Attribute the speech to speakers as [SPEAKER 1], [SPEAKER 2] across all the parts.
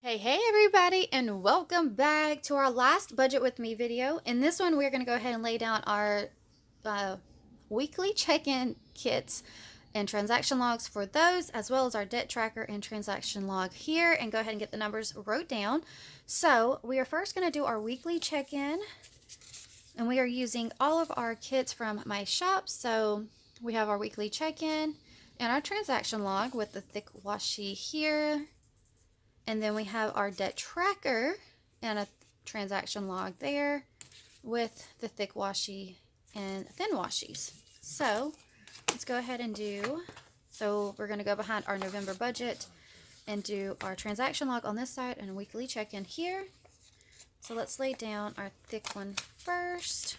[SPEAKER 1] Hey everybody, and welcome back to our last Budget With Me video. In this one, we're going to go ahead and lay down our weekly check-in kits and transaction logs for those, as well as our debt tracker and transaction log here, and go ahead and get the numbers wrote down. So we are first going to do our weekly check-in, and we are using all of our kits from my shop. So we have our weekly check-in and our transaction log with the thick washi here. And then we have our debt tracker and a transaction log there with the thick washi and thin washies. So let's go ahead and we're going to go behind our November budget and do our transaction log on this side and a weekly check-in here. So let's lay down our thick one first.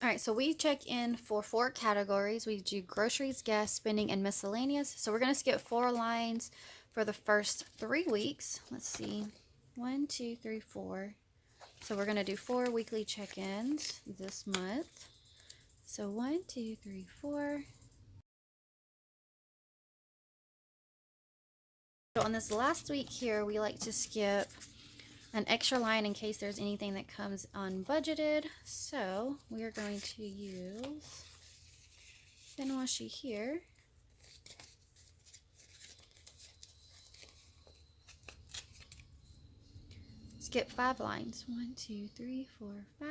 [SPEAKER 1] All right, so we check in for 4 categories. We do groceries, gas, spending, and miscellaneous. So we're going to skip 4 lines for the first 3 weeks. Let's see, 1, 2, 3, 4. So we're going to do 4 weekly check-ins this month. So 1, 2, 3, 4. So on this last week here, we like to skip an extra line in case there's anything that comes unbudgeted. So we are going to use thin washi here. Skip 5 lines. 1, 2, 3, 4, 5.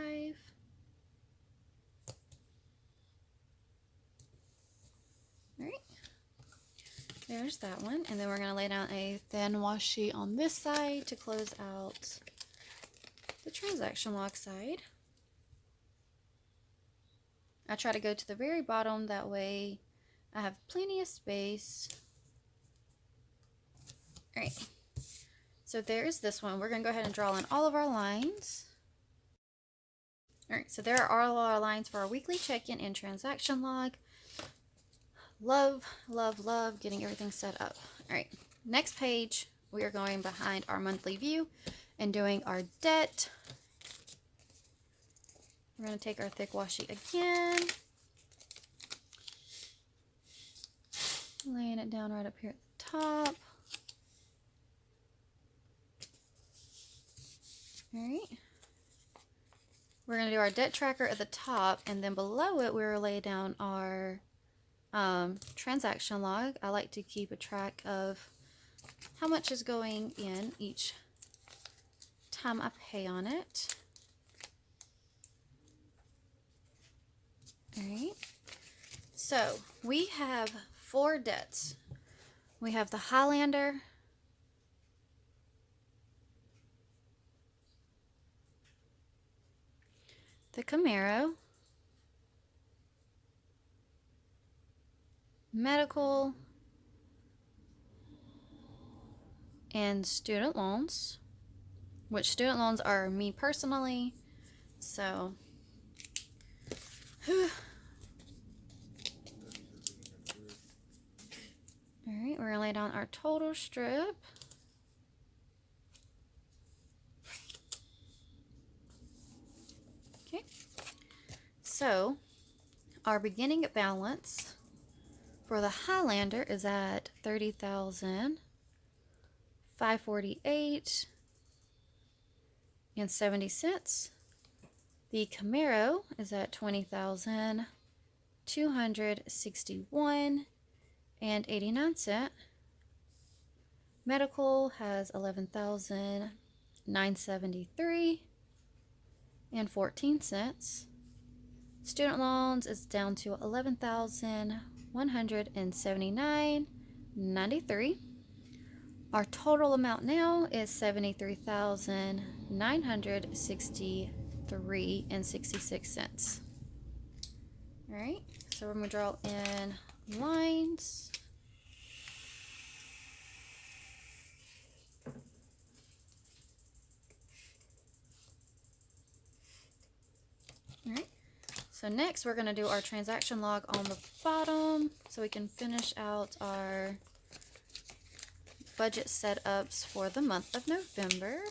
[SPEAKER 1] All right. There's that one. And then we're going to lay down a thin washi on this side to close out the transaction log side. I try to go to the very bottom, that way I have plenty of space. All right. So there's this one. We're going to go ahead and draw in all of our lines. All right, so there are all our lines for our weekly check-in and transaction log. Love, love, love getting everything set up. All right, next page, we are going behind our monthly view and doing our debt. We're going to take our thick washi again. Laying it down right up here at the top. All right. We're going to do our debt tracker at the top, and then below it, we'll lay down our transaction log. I like to keep a track of how much is going in each time I pay on it. All right. So we have 4 debts. We have the Highlander, the Camaro, medical, and student loans, which student loans are me personally. So all right, we're gonna lay down our total strip. Okay, so our beginning balance for the Highlander is at $30,548.70. The Camaro is at $20,261.89. Medical has $11,973.14. Student loans is down to $11,179.93. Our total amount now is $73,963.66. All right, so we're going to draw in lines. All right, so next we're going to do our transaction log on the bottom so we can finish out our budget setups for the month of November.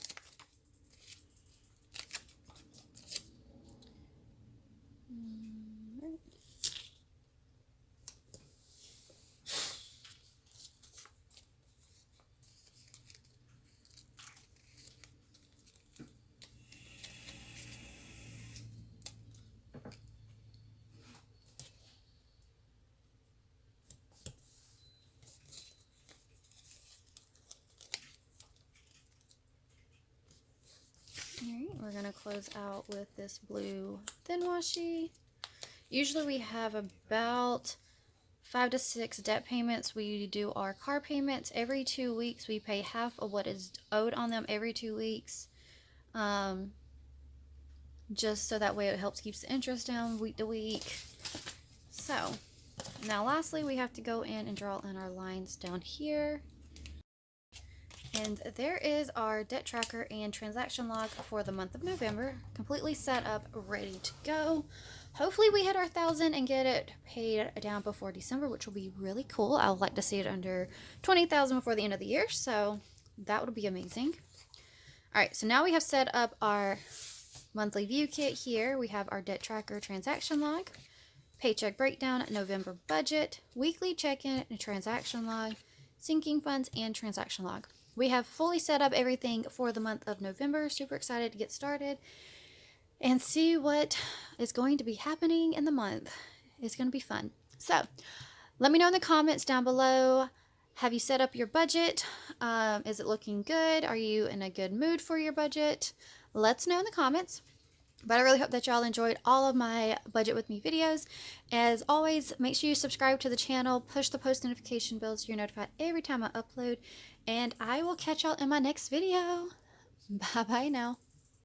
[SPEAKER 1] going to close out with this blue thin washi. Usually we have about 5 to 6 debt payments. We do our car payments every 2 weeks. We pay half of what is owed on them every 2 weeks. Just so that way it helps keeps the interest down week to week. So now lastly, we have to go in and draw in our lines down here. And there is our debt tracker and transaction log for the month of November, completely set up, ready to go. Hopefully we hit our 1,000 and get it paid down before December, which will be really cool. I would like to see it under 20,000 before the end of the year, so that would be amazing. All right, so now we have set up our monthly view kit here. We have our debt tracker transaction log, paycheck breakdown, November budget, weekly check-in and transaction log, sinking funds, and transaction log. We have fully set up everything for the month of November. Super excited to get started and see what is going to be happening in the month. It's going to be fun. So let me know in the comments down below. Have you set up your budget? Is it looking good? Are you in a good mood for your budget? Let's know in the comments. But I really hope that y'all enjoyed all of my Budget With Me videos. As always, make sure you subscribe to the channel, push the post notification bell so you're notified every time I upload. And I will catch y'all in my next video. Bye-bye now.